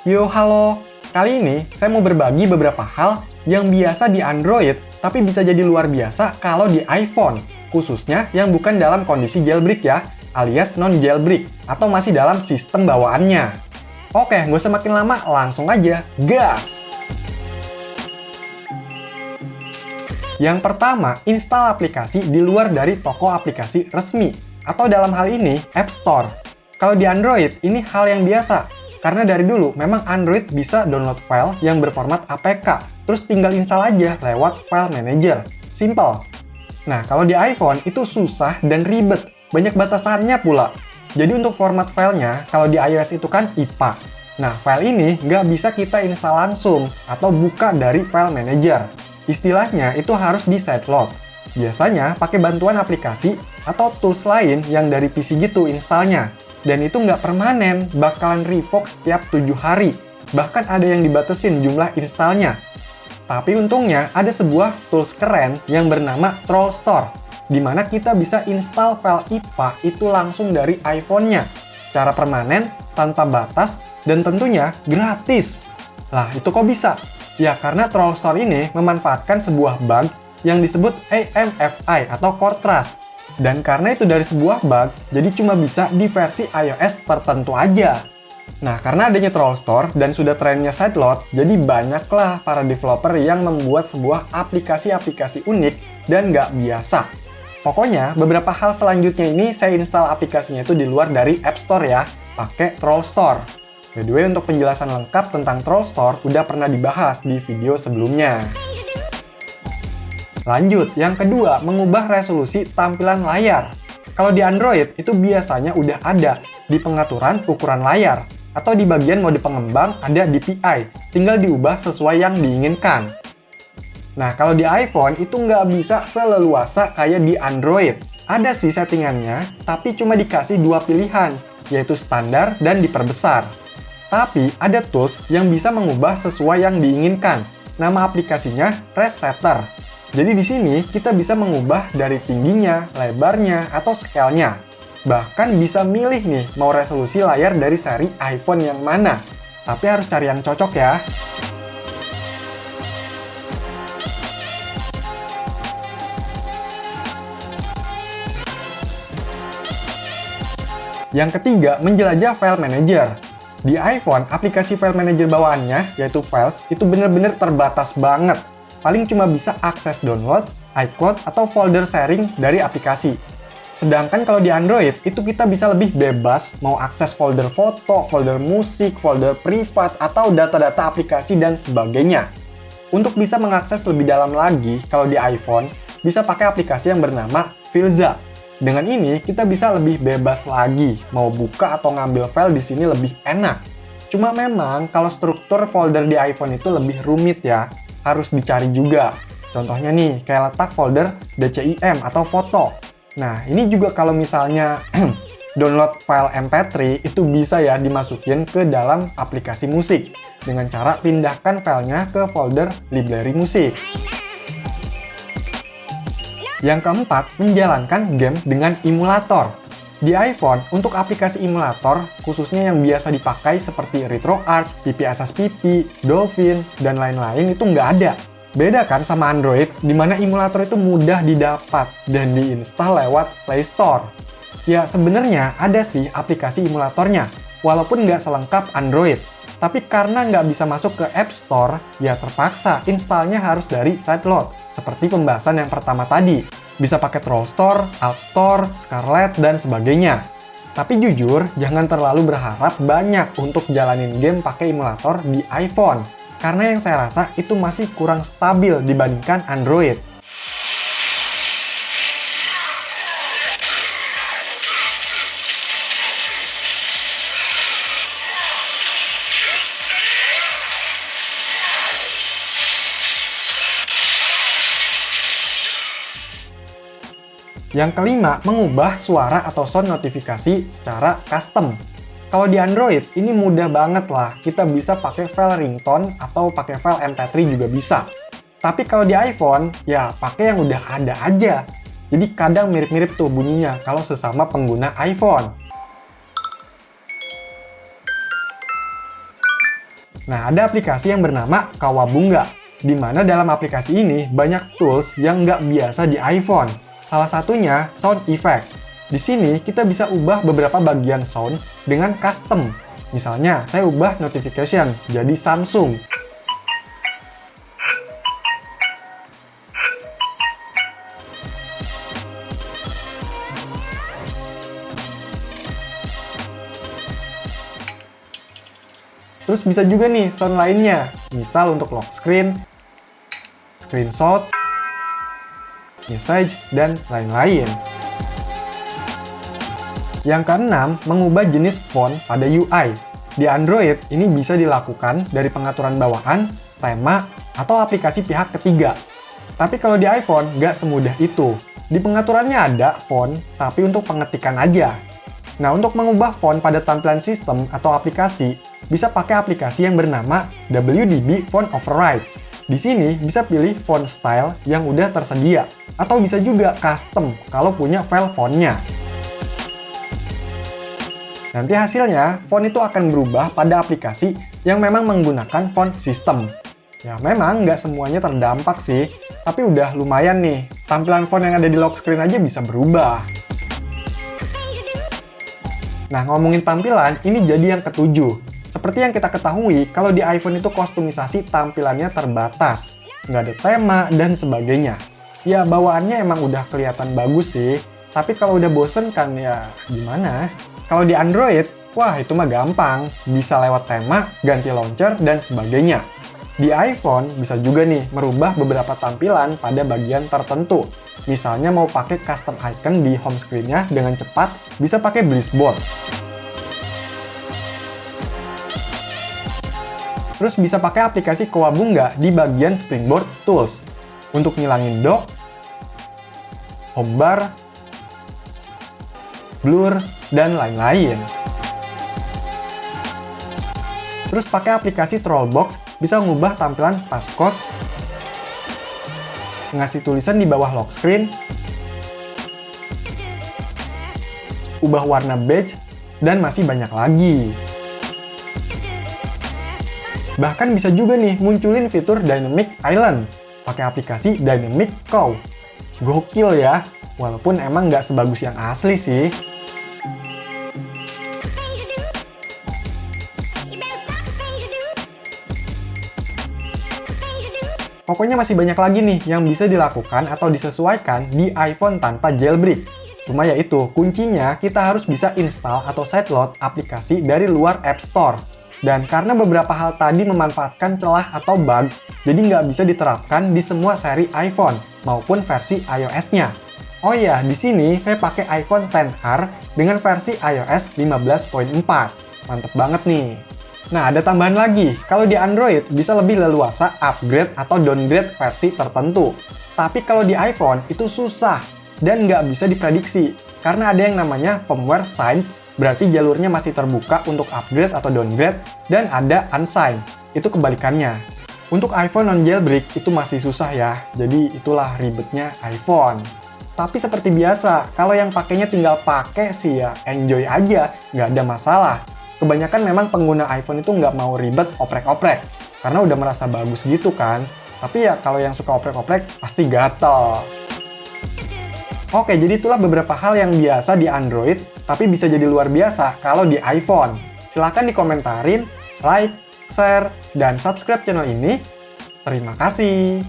Yo, halo. Kali ini saya mau berbagi beberapa hal yang biasa di Android, tapi bisa jadi luar biasa kalau di iPhone. Khususnya yang bukan dalam kondisi jailbreak ya, alias non-jailbreak, atau masih dalam sistem bawaannya. Oke, nggak usah makin lama, langsung aja, gas! Yang pertama, install aplikasi di luar dari toko aplikasi resmi, atau dalam hal ini, App Store. Kalau di Android, ini hal yang biasa. Karena dari dulu, memang Android bisa download file yang berformat APK, terus tinggal install aja lewat File Manager. Simple. Nah, kalau di iPhone, itu susah dan ribet. Banyak batasannya pula. Jadi untuk format filenya, kalau di iOS itu kan IPA. Nah, file ini nggak bisa kita install langsung, atau buka dari File Manager. Istilahnya, itu harus di sideload. Biasanya pakai bantuan aplikasi atau tools lain yang dari PC gitu installnya. Dan itu nggak permanen, bakalan revoke setiap 7 hari. Bahkan ada yang dibatesin jumlah installnya. Tapi untungnya ada sebuah tools keren yang bernama Troll Store, di mana kita bisa install file IPA itu langsung dari iPhone-nya, secara permanen, tanpa batas, dan tentunya gratis. Lah, itu kok bisa? Ya, karena Troll Store ini memanfaatkan sebuah bug yang disebut AMFI atau Core Trust. Dan karena itu dari sebuah bug, jadi cuma bisa di versi iOS tertentu aja. Nah, karena adanya Troll Store dan sudah trennya sideload, jadi banyaklah para developer yang membuat sebuah aplikasi-aplikasi unik dan nggak biasa. Pokoknya, beberapa hal selanjutnya ini saya install aplikasinya itu di luar dari App Store ya, pakai Troll Store. By the way, untuk penjelasan lengkap tentang Troll Store udah pernah dibahas di video sebelumnya. Lanjut, yang kedua, mengubah resolusi tampilan layar. Kalau di Android, itu biasanya udah ada di pengaturan ukuran layar, atau di bagian mode pengembang ada DPI, tinggal diubah sesuai yang diinginkan. Nah, kalau di iPhone, itu nggak bisa seleluasa kayak di Android. Ada sih settingannya, tapi cuma dikasih dua pilihan, yaitu standar dan diperbesar. Tapi, ada tools yang bisa mengubah sesuai yang diinginkan. Nama aplikasinya Resetter. Jadi di sini kita bisa mengubah dari tingginya, lebarnya, atau scale-nya. Bahkan bisa milih nih mau resolusi layar dari seri iPhone yang mana. Tapi harus cari yang cocok ya. Yang ketiga, menjelajah File Manager. Di iPhone, aplikasi File Manager bawaannya, yaitu Files, itu bener-bener terbatas banget. Paling cuma bisa akses download, iCloud, atau folder sharing dari aplikasi. Sedangkan kalau di Android, itu kita bisa lebih bebas mau akses folder foto, folder musik, folder privat, atau data-data aplikasi dan sebagainya. Untuk bisa mengakses lebih dalam lagi, kalau di iPhone, bisa pakai aplikasi yang bernama Filza. Dengan ini, kita bisa lebih bebas lagi, mau buka atau ngambil file di sini lebih enak. Cuma memang, kalau struktur folder di iPhone itu lebih rumit ya. Harus dicari juga. Contohnya nih, kayak letak folder DCIM atau foto. Nah, ini juga kalau misalnya download file MP3, itu bisa ya dimasukin ke dalam aplikasi musik. Dengan cara pindahkan filenya ke folder library musik. Yang keempat, menjalankan game dengan emulator. Di iPhone, untuk aplikasi emulator, khususnya yang biasa dipakai seperti RetroArch, PPSSPP, Dolphin, dan lain-lain itu nggak ada. Beda kan sama Android, di mana emulator itu mudah didapat dan diinstal lewat Play Store. Ya, sebenarnya ada sih aplikasi emulatornya, walaupun nggak selengkap Android. Tapi karena nggak bisa masuk ke App Store, ya terpaksa installnya harus dari sideload, seperti pembahasan yang pertama tadi. Bisa pakai Troll Store, Alt Store, Scarlet, dan sebagainya. Tapi jujur, jangan terlalu berharap banyak untuk jalanin game pakai emulator di iPhone. Karena yang saya rasa itu masih kurang stabil dibandingkan Android. Yang kelima, mengubah suara atau sound notifikasi secara custom. Kalau di Android, ini mudah banget lah. Kita bisa pakai file ringtone atau pakai file MP3 juga bisa. Tapi kalau di iPhone, ya pakai yang udah ada aja. Jadi kadang mirip-mirip tuh bunyinya kalau sesama pengguna iPhone. Nah, ada aplikasi yang bernama Kawabunga, di mana dalam aplikasi ini banyak tools yang nggak biasa di iPhone. Salah satunya sound effect. Di sini kita bisa ubah beberapa bagian sound dengan custom. Misalnya, saya ubah notification jadi Samsung. Terus bisa juga nih sound lainnya, misal untuk lock screen, screenshot, message, dan lain-lain. Yang keenam, mengubah jenis font pada UI. Di Android, ini bisa dilakukan dari pengaturan bawaan, tema, atau aplikasi pihak ketiga. Tapi kalau di iPhone, nggak semudah itu. Di pengaturannya ada font, tapi untuk pengetikan aja. Nah, untuk mengubah font pada tampilan sistem atau aplikasi, bisa pakai aplikasi yang bernama WDB Font Override. Di sini bisa pilih font style yang udah tersedia, atau bisa juga custom kalau punya file fontnya. Nanti hasilnya, font itu akan berubah pada aplikasi yang memang menggunakan font sistem. Ya memang nggak semuanya terdampak sih, tapi udah lumayan nih. Tampilan font yang ada di lock screen aja bisa berubah. Nah, ngomongin tampilan, ini jadi yang ketujuh. Seperti yang kita ketahui, kalau di iPhone itu kostumisasi tampilannya terbatas. Nggak ada tema, dan sebagainya. Ya, bawaannya emang udah kelihatan bagus sih. Tapi kalau udah bosen kan ya gimana? Kalau di Android, wah itu mah gampang. Bisa lewat tema, ganti launcher, dan sebagainya. Di iPhone, bisa juga nih merubah beberapa tampilan pada bagian tertentu. Misalnya mau pakai custom icon di home screen-nya dengan cepat, bisa pakai Blissboard. Terus bisa pakai aplikasi Kawabunga di bagian Springboard Tools untuk ngilangin dock, home bar, blur, dan lain-lain. Terus pakai aplikasi Trollbox bisa mengubah tampilan passcode, ngasih tulisan di bawah lock screen, ubah warna badge, dan masih banyak lagi. Bahkan bisa juga nih munculin fitur Dynamic Island pakai aplikasi Dynamic Cow. Gokil ya, walaupun emang nggak sebagus yang asli sih. Pokoknya masih banyak lagi nih yang bisa dilakukan atau disesuaikan di iPhone tanpa jailbreak. Cuma ya itu, kuncinya kita harus bisa install atau sideload aplikasi dari luar App Store. Dan karena beberapa hal tadi memanfaatkan celah atau bug, jadi nggak bisa diterapkan di semua seri iPhone maupun versi iOS-nya. Oh iya, di sini saya pakai iPhone XR dengan versi iOS 15.4. Mantep banget nih. Nah, ada tambahan lagi. Kalau di Android, bisa lebih leluasa upgrade atau downgrade versi tertentu. Tapi kalau di iPhone, itu susah dan nggak bisa diprediksi. Karena ada yang namanya firmware signed, berarti jalurnya masih terbuka untuk upgrade atau downgrade, dan ada unsigned, itu kebalikannya. Untuk iPhone non-jailbreak, itu masih susah ya. Jadi, itulah ribetnya iPhone. Tapi seperti biasa, kalau yang pakainya tinggal pakai sih ya enjoy aja, nggak ada masalah. Kebanyakan memang pengguna iPhone itu nggak mau ribet oprek-oprek, karena udah merasa bagus gitu kan. Tapi ya kalau yang suka oprek-oprek, pasti gatel. Oke, jadi itulah beberapa hal yang biasa di Android, tapi bisa jadi luar biasa kalau di iPhone. Silahkan dikomentarin, like, share, dan subscribe channel ini. Terima kasih.